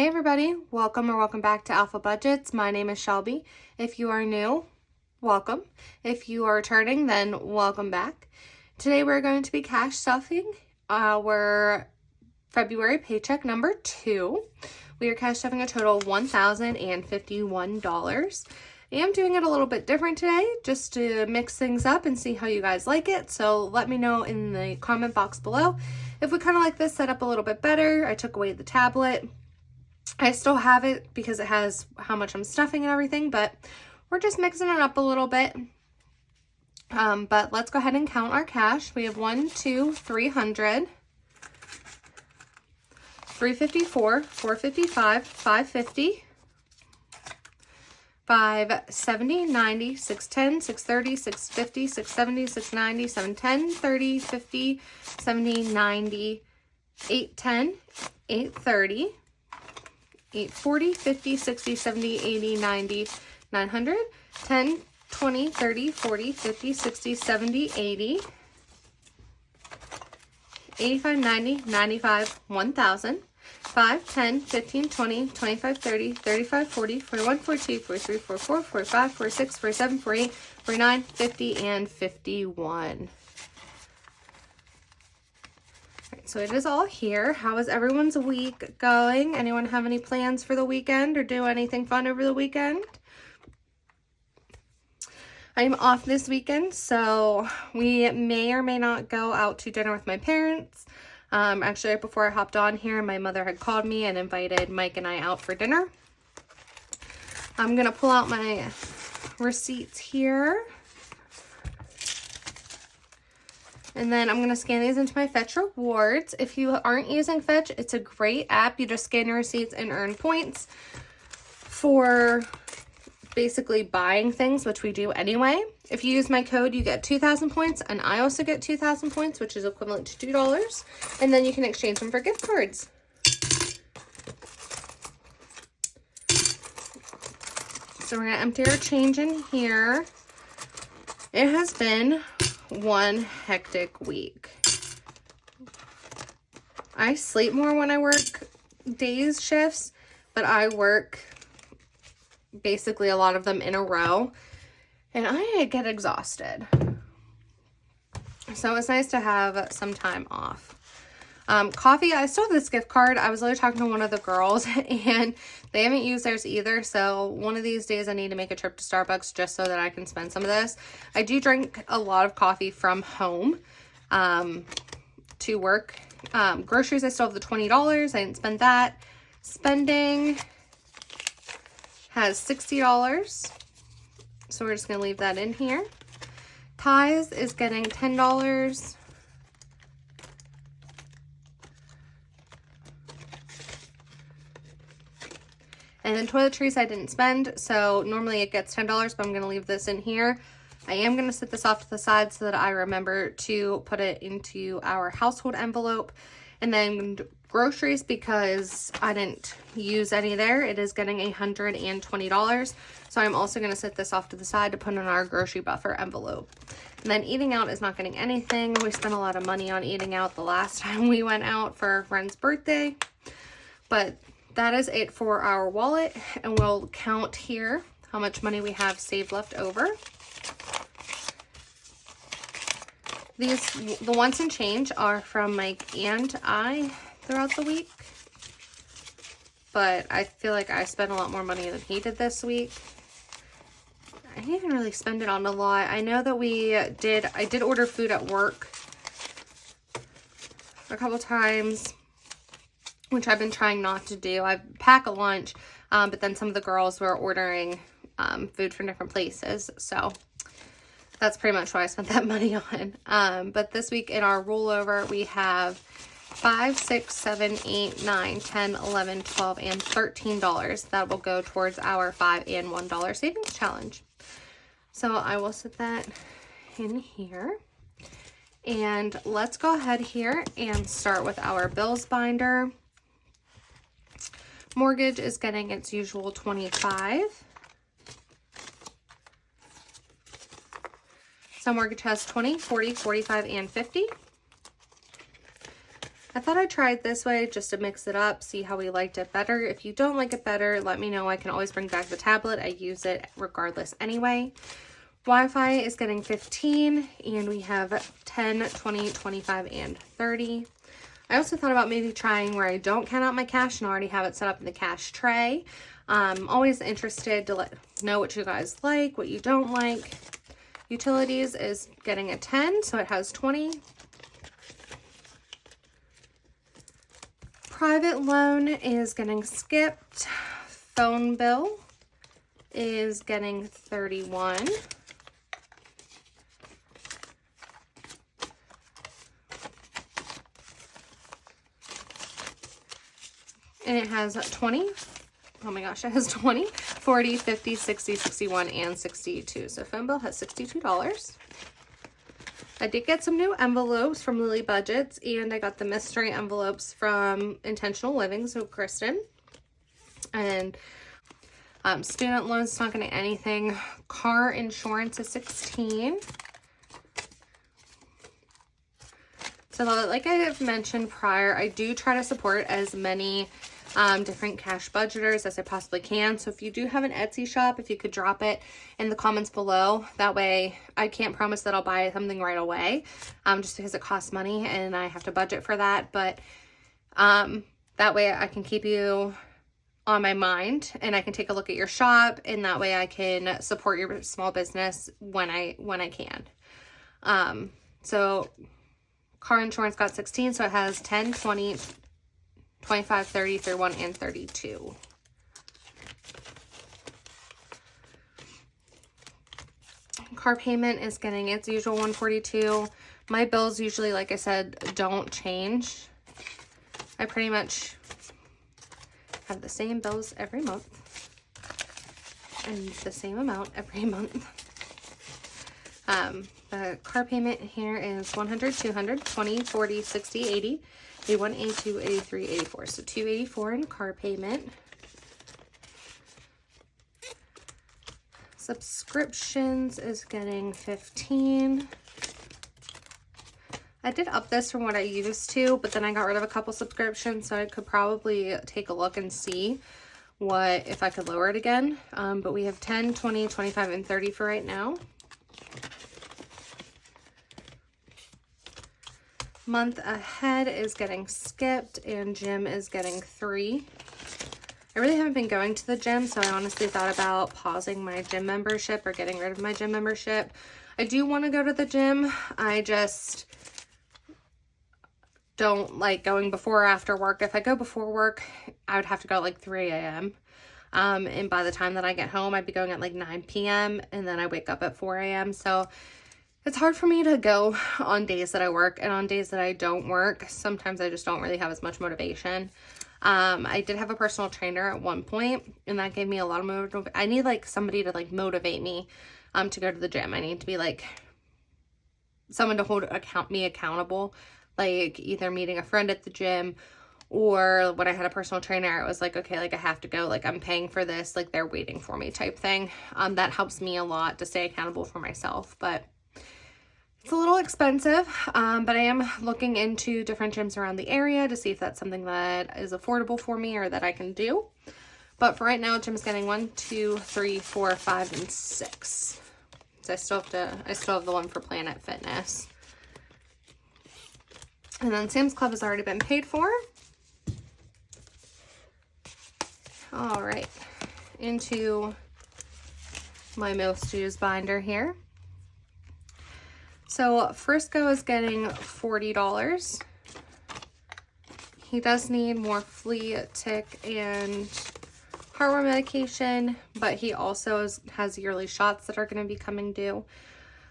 Hey everybody, welcome back to Alpha Budgets. My name is Shelby. If you are new, welcome. If you are returning, then welcome back. Today we're going to be cash stuffing our February paycheck number 2. We are cash stuffing a total of $1,051. I am doing it a little bit different today just to mix things up and see how you guys like it. So let me know in the comment box below if we kind of like this set up a little bit better. I took away the tablet. I still have it because it has how much I'm stuffing and everything, but we're just mixing it up a little bit. But let's go ahead and count our cash. We have 300, 354, 455, 550, 570, 90, 610, 630, 650, 670, 690, 710, 30, 50, 70, 90, 810, 830, 840, 50, 60, 70, 80, 90, 900, 10, 20, 30, 40, 50, 60, 70, 80, 85, 90, 95, 1000, 5, 10, 15, 20, 25, 30, 35, 40, 41, 42, 43, 44, 45, 46, 47, 48, 49, 50, and 51. So it is all here. How is everyone's week going? Anyone have any plans for the weekend or do anything fun over the weekend? I'm off this weekend, so we may or may not go out to dinner with my parents. Actually, right before I hopped on here, my mother had called me and invited Mike and I out for dinner. I'm going to pull out my receipts here. And then I'm going to scan these into my Fetch Rewards. If you aren't using Fetch, it's a great app. You just scan your receipts and earn points for basically buying things, which we do anyway. If you use my code, you get 2,000 points, and I also get 2,000 points, which is equivalent to $2. And then you can exchange them for gift cards. So we're going to empty our change in here. It has been one hectic week. I sleep more when I work days shifts, but I work basically a lot of them in a row, and I get exhausted. So it's nice to have some time off. Coffee, I still have this gift card. I was literally talking to one of the girls and they haven't used theirs either. So one of these days I need to make a trip to Starbucks just so that I can spend some of this. I do drink a lot of coffee from home to work. Groceries, I still have the $20. I didn't spend that. Spending has $60. So we're just going to leave that in here. Ties is getting $10. And then toiletries I didn't spend, so normally it gets $10, but I'm going to leave this in here. I am going to set this off to the side so that I remember to put it into our household envelope. And then groceries, because I didn't use any there, it is getting $120. So I'm also going to set this off to the side to put in our grocery buffer envelope. And then eating out is not getting anything. We spent a lot of money on eating out the last time we went out for a friend's birthday. But that is it for our wallet, and we'll count here how much money we have saved left over. The ones and change are from Mike and I throughout the week, but I feel like I spent a lot more money than he did this week. I didn't even really spend it on a lot. I know that I did order food at work a couple times, which I've been trying not to do. I pack a lunch, but then some of the girls were ordering food from different places. So that's pretty much what I spent that money on. But this week in our rollover, we have $5, $6, $7, $8, $9, $10, $11, $12, and $13. That will go towards our $5 and $1 savings challenge. So I will set that in here. And let's go ahead here and start with our bills binder. Mortgage is getting its usual $25. So mortgage has 20, 40, 45, and 50. I thought I'd try it this way just to mix it up, see how we liked it better. If you don't like it better, let me know. I can always bring back the tablet. I use it regardless anyway. Wi-Fi is getting 15, and we have 10, 20, 25, and 30. I also thought about maybe trying where I don't count out my cash and already have it set up in the cash tray. I'm always interested to know what you guys like, what you don't like. Utilities is getting a 10, so it has 20. Private loan is getting skipped. Phone bill is getting 31. And it has 20. Oh my gosh, it has 20, 40, 50, 60, 61, and 62. So phone bill has $62. I did get some new envelopes from Lily Budgets, and I got the mystery envelopes from Intentional Living, so Kristen. And student loans, not getting anything. Car insurance is 16. So like I have mentioned prior, I do try to support as many different cash budgeters as I possibly can. So if you do have an Etsy shop, if you could drop it in the comments below, that way I can't promise that I'll buy something right away, just because it costs money and I have to budget for that. But that way I can keep you on my mind and I can take a look at your shop, and that way I can support your small business when I can. So car insurance got 16, so it has 10, 20, 25, 30, 31, and 32. Car payment is getting its usual 142. My bills usually, like I said, don't change. I pretty much have the same bills every month and the same amount every month. The car payment here is 100, 200, 20, 40, 60, 80, 81, 82, 83, 84. So $284 in car payment. Subscriptions is getting 15. I did up this from what I used to, but then I got rid of a couple subscriptions, so I could probably take a look and see if I could lower it again. But we have 10, 20, 25, and 30 for right now. Month ahead is getting skipped, and gym is getting 3. I really haven't been going to the gym, so I honestly thought about pausing my gym membership or getting rid of my gym membership. I do want to go to the gym. I just don't like going before or after work. If I go before work, I would have to go at like 3 a.m. And by the time that I get home, I'd be going at like 9 p.m. and then I wake up at 4 a.m. So it's hard for me to go on days that I work, and on days that I don't work, sometimes I just don't really have as much motivation. I did have a personal trainer at one point, and that gave me a lot of motivation. I need like somebody to like motivate me to go to the gym. I need to be like someone to hold me accountable, like either meeting a friend at the gym, or when I had a personal trainer, it was like, okay, like I have to go, like I'm paying for this, like they're waiting for me type thing. That helps me a lot to stay accountable for myself, but it's a little expensive, but I am looking into different gyms around the area to see if that's something that is affordable for me or that I can do. But for right now, gym's getting 1, 2, 3, 4, 5, and 6. So I still have the one for Planet Fitness. And then Sam's Club has already been paid for. All right, into my most used binder here. So Frisco is getting $40. He does need more flea, tick, and heartworm medication, but he also has yearly shots that are going to be coming due.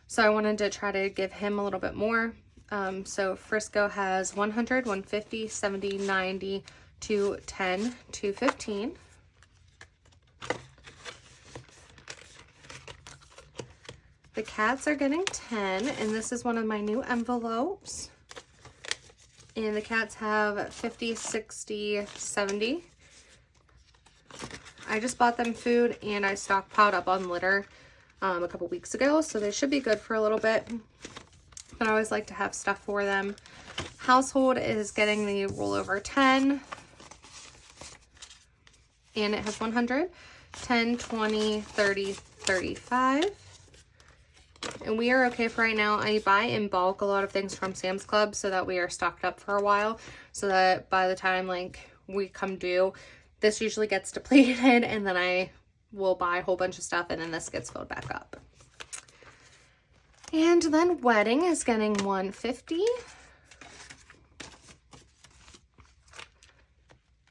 So I wanted to try to give him a little bit more. So Frisco has 100, 150, 70, 90, 210, 215. The cats are getting 10, and this is one of my new envelopes. And the cats have 50, 60, 70. I just bought them food, and I stockpiled up on litter a couple weeks ago, so they should be good for a little bit. but I always like to have stuff for them. Household is getting the rollover 10, and it has 100, 10, 20, 30, 35. And we are okay for right now. I buy in bulk a lot of things from Sam's Club so that we are stocked up for a while, so that by the time like we come due, this usually gets depleted, and then I will buy a whole bunch of stuff, and then this gets filled back up. And then wedding is getting 150.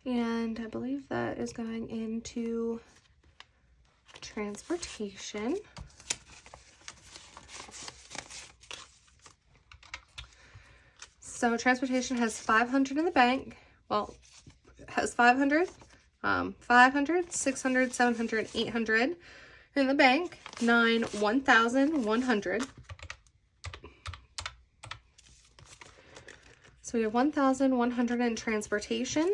And I believe that is going into transportation. So transportation has 500 in the bank. Well, it has 500, 500, 600, 700, 800 in the bank. 9, 1,100. So we have 1,100 in transportation.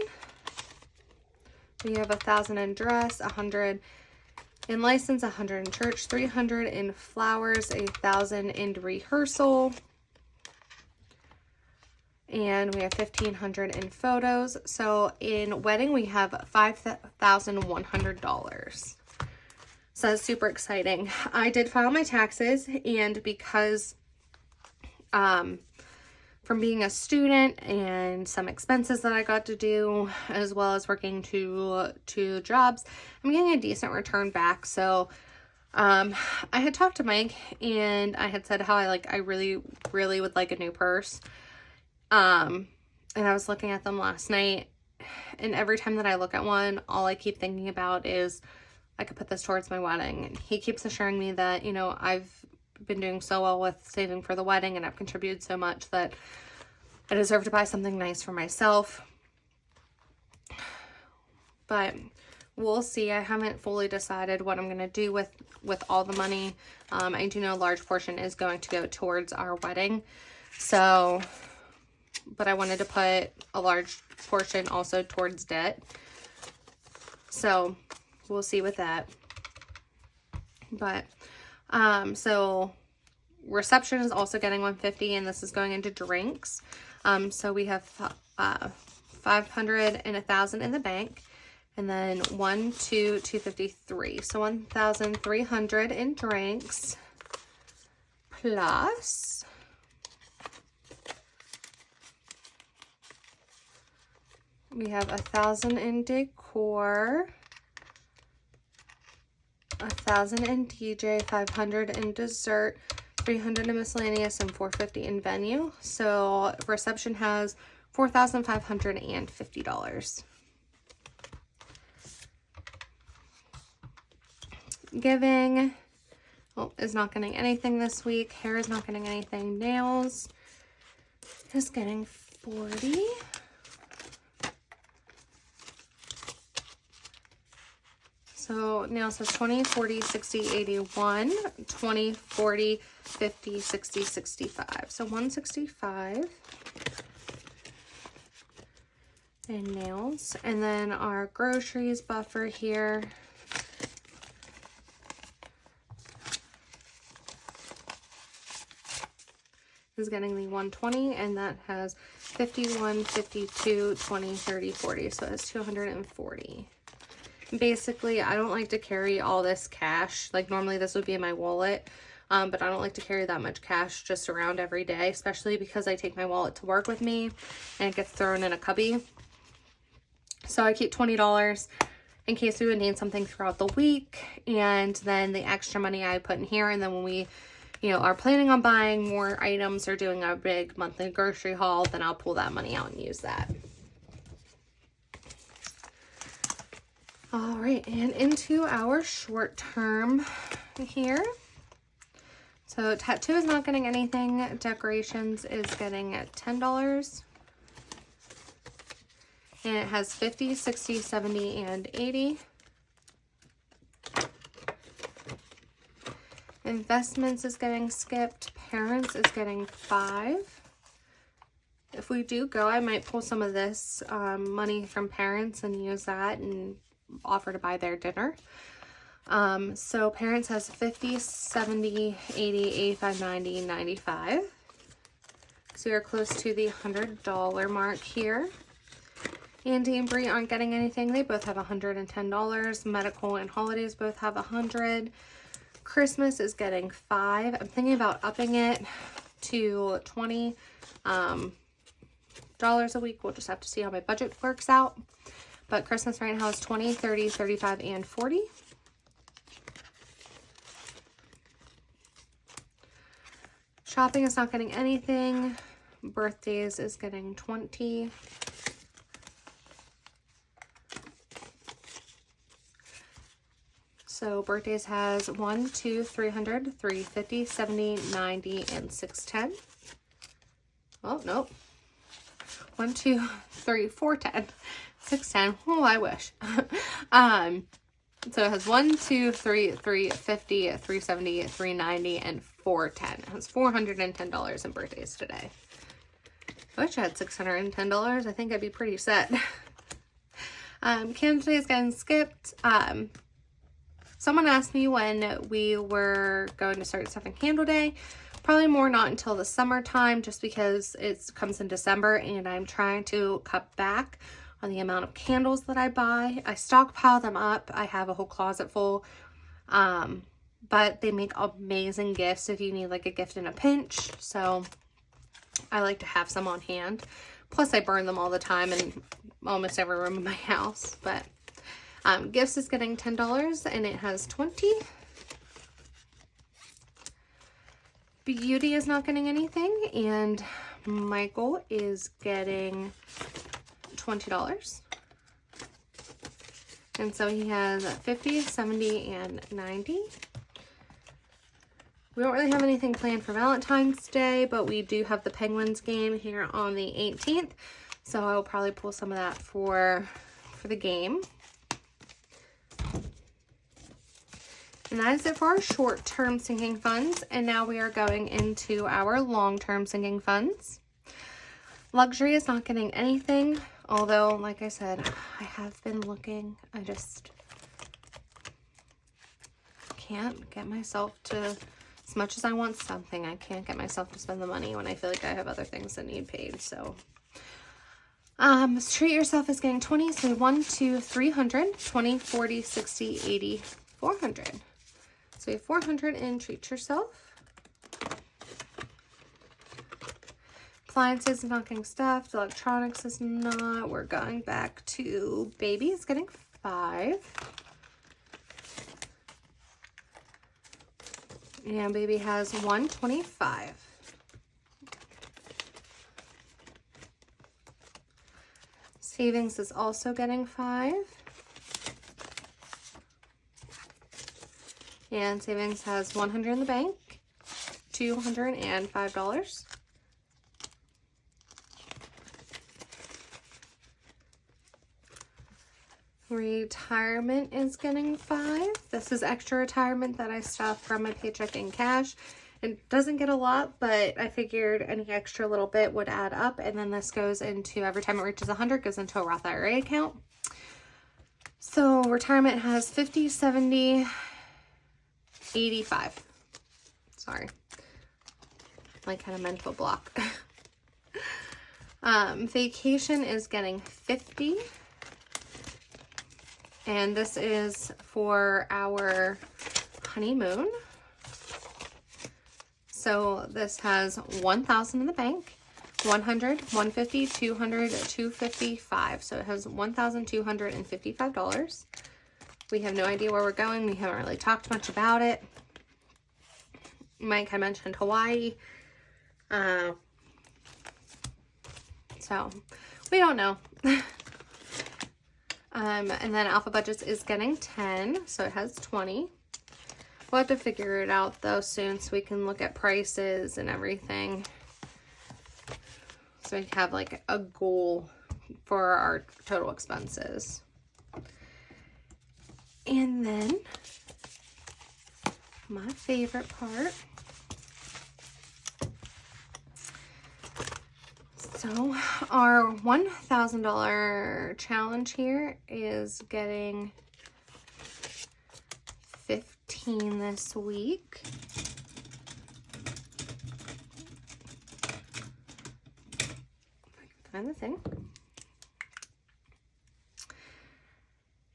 We have 1,000 in dress, 100 in license, 100 in church, 300 in flowers, 1,000 in rehearsal. And we have 1,500 in photos. So in wedding, we have $5,100. So that's super exciting. I did file my taxes, and because from being a student and some expenses that I got to do, as well as working two jobs, I'm getting a decent return back. So I had talked to Mike, and I had said how I really would like a new purse. And I was looking at them last night, and every time that I look at one, all I keep thinking about is I could put this towards my wedding. And he keeps assuring me that, you know, I've been doing so well with saving for the wedding, and I've contributed so much that I deserve to buy something nice for myself. But we'll see. I haven't fully decided what I'm going to do with all the money. I do know a large portion is going to go towards our wedding. So, but I wanted to put a large portion also towards debt. So we'll see with that. But, so reception is also getting 150, and this is going into drinks. So we have 500 and 1,000 in the bank, and then 1, 2, 253. So 1,300 in drinks, plus we have 1,000 in decor, 1,000 in DJ, 500 in dessert, 300 in miscellaneous, and 450 in venue. So reception has $4,550. Giving is not getting anything this week. Hair is not getting anything. Nails is getting 40. So nails has 20, 40, 60, 81, 20, 40, 50, 60, 65. So 165 in nails. And then our groceries buffer here is getting the 120, and that has 51, 52, 20, 30, 40. So it's 240. Basically, I don't like to carry all this cash. Like normally this would be in my wallet, but I don't like to carry that much cash just around every day, especially because I take my wallet to work with me and it gets thrown in a cubby. So I keep $20 in case we would need something throughout the week, and then the extra money I put in here, and then when we, you know, are planning on buying more items or doing a big monthly grocery haul, then I'll pull that money out and use that. All right, and into our short term here. So tattoo is not getting anything. Decorations is getting $10. And it has 50, 60, 70, and 80. Investments is getting skipped. Parents is getting 5. If we do go, I might pull some of this money from parents and use that and offer to buy their dinner. So parents has 50, 70, 80, 85, 90, 95. So we are close to the $100 mark here. Andy and Bree aren't getting anything. They both have $110. Medical and holidays both have $100. Christmas is getting $5. I'm thinking about upping it to $20 a week. We'll just have to see how my budget works out. But Christmas right now is $20, $30, $35, and $40. Shopping is not getting anything. Birthdays is getting $20. So birthdays has 1, 2, 300, 350, 70, 90, and 610. Oh, nope. 1, 2, 3, 410. 610. Oh, I wish. So it has 1, 2, 3, 350, 370, 390, and 410. It has $410 in birthdays today. I wish I had $610. I think I'd be pretty set. Candle Day is getting skipped. Someone asked me when we were going to start stuffing Candle Day. Probably more not until the summertime, just because it comes in December and I'm trying to cut back on the amount of candles that I buy. I stockpile them up. I have a whole closet full. But they make amazing gifts if you need like a gift in a pinch. So I like to have some on hand. Plus I burn them all the time in almost every room in my house. But gifts is getting $10 and it has 20. Beauty is not getting anything, and Michael is getting $20. And so he has 50, 70, and 90. We don't really have anything planned for Valentine's Day, but we do have the Penguins game here on the 18th. So I will probably pull some of that for the game. And that is it for our short-term sinking funds. And now we are going into our long-term sinking funds. Luxury is not getting anything. Although, like I said, I have been looking. I just can't get myself to, as much as I want something, I can't get myself to spend the money when I feel like I have other things that need paid. So, treat yourself is getting 20. So 1, 2, 300, 20, 40, 60, 80, 400. So we have 400 in treat yourself. Appliances not getting stuffed. Electronics is not. We're going back to baby is getting 5. And baby has 125. Savings is also getting 5. And savings has 100 in the bank, $205. Retirement is getting 5. This is extra retirement that I stuff from my paycheck in cash. It doesn't get a lot, but I figured any extra little bit would add up. And then this goes into, every time it reaches 100, goes into a Roth IRA account. So retirement has 50, 70, 85. Sorry. Like kind of mental block. Vacation is getting 50. And this is for our honeymoon. So this has 1,000 in the bank, 100, 150, 200, 255. So it has $1,255. We have no idea where we're going. We haven't really talked much about it. Mike had mentioned Hawaii. So we don't know. And then Alpha Budgets is getting 10, so it has 20. We'll have to figure it out though soon so we can look at prices and everything. So we can have like a goal for our total expenses. And then my favorite part. So our $1,000 challenge here is getting 15 this week. find the thing.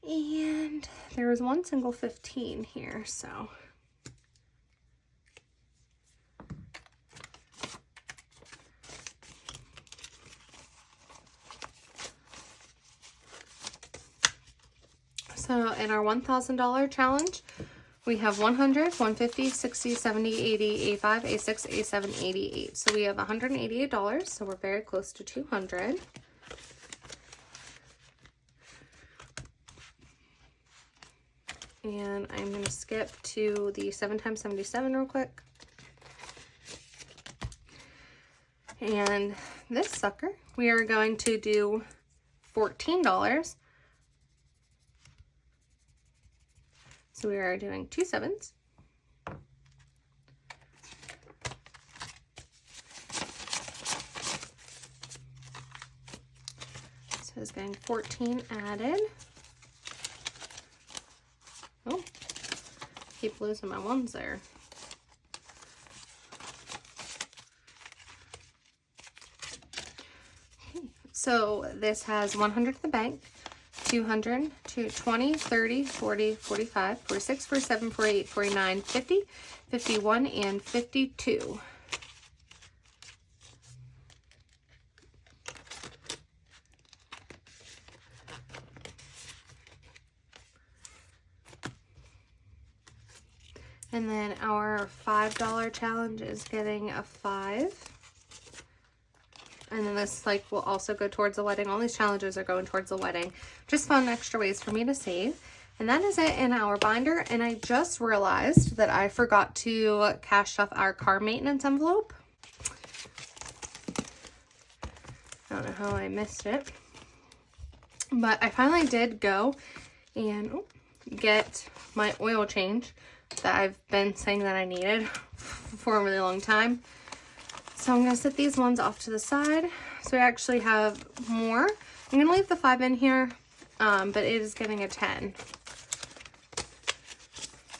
And there was one single 15 here, so. So in our $1,000 challenge, we have 100, 150, 60, 70, 80, 85, 86, 87, 88. So we have $188, so we're very close to 200. And I'm going to skip to the 7 times 77 real quick. And this sucker, we are going to do $14. So we are doing 2 sevens. So it's getting 14 added. Oh, keep losing my ones there. Okay, so this has 100 at the bank. 200, 220, 30, 40, 45, 46, 47, 48, 49, 50, 51, and 52. And then our $5 challenge is getting a 5. And then this like will also go towards the wedding. All these challenges are going towards the wedding. Just fun extra ways for me to save. And that is it in our binder. And I just realized that I forgot to cash stuff our car maintenance envelope. I don't know how I missed it. But I finally did go and get my oil change that I've been saying that I needed for a really long time. So I'm going to set these ones off to the side. So we actually have more. I'm going to leave the 5 in here, but it is getting a 10.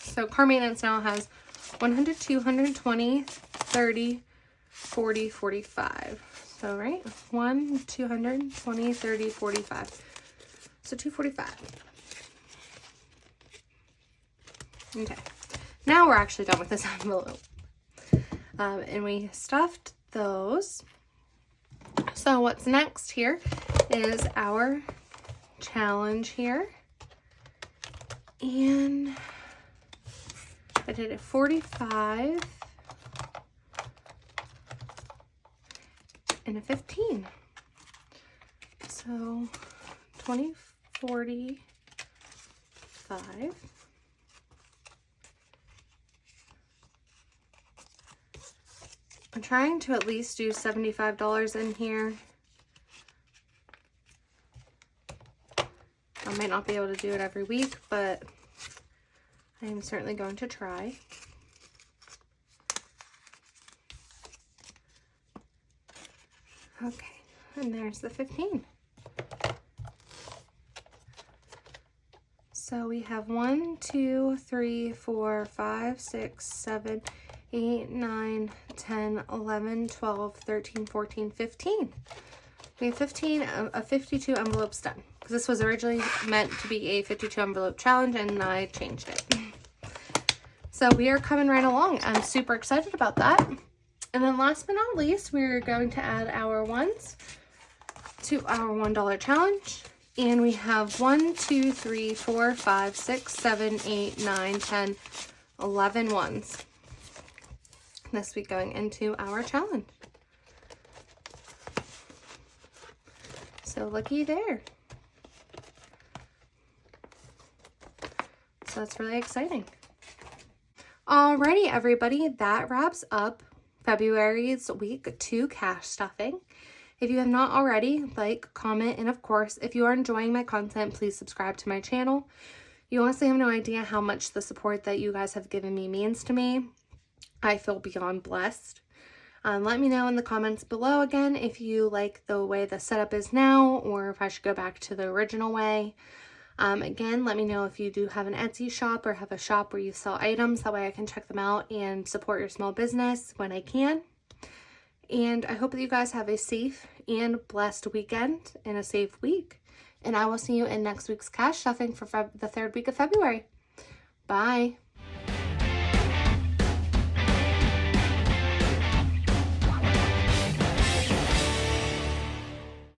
So car maintenance now has 100, 200, 20, 30, 40, 45. So, right? 1, 200, 20, 30, 45. So 245. Okay. Now we're actually done with this envelope. And we stuffed those. So what's next here is our challenge here. And I did a 45 and a 15. So 20, 40, 5. I'm trying to at least do $75 in here. I might not be able to do it every week, but I am certainly going to try. Okay, and there's the 15. So we have 1, 2, 3, 4, 5, 6, 7, 8, 9, 10, 11, 12, 13, 14, 15. We have 15 of 52 envelopes done. Because this was originally meant to be a 52 envelope challenge and I changed it. So we are coming right along. I'm super excited about that. And then last but not least, we're going to add our ones to our $1 challenge. And we have 1, 2, 3, 4, 5, 6, 7, 8, 9, 10, 11 ones this week going into our challenge. So looky there. So that's really exciting. Alrighty, everybody, that wraps up February's week 2 cash stuffing. If you have not already, like, comment, and of course, if you are enjoying my content, please subscribe to my channel. You honestly have no idea how much the support that you guys have given me means to me. I feel beyond blessed. Let me know in the comments below again if you like the way the setup is now or if I should go back to the original way. Again, let me know if you do have an Etsy shop or have a shop where you sell items. That way I can check them out and support your small business when I can. And I hope that you guys have a safe and blessed weekend and a safe week. And I will see you in next week's cash stuffing for the 3rd week of February. Bye.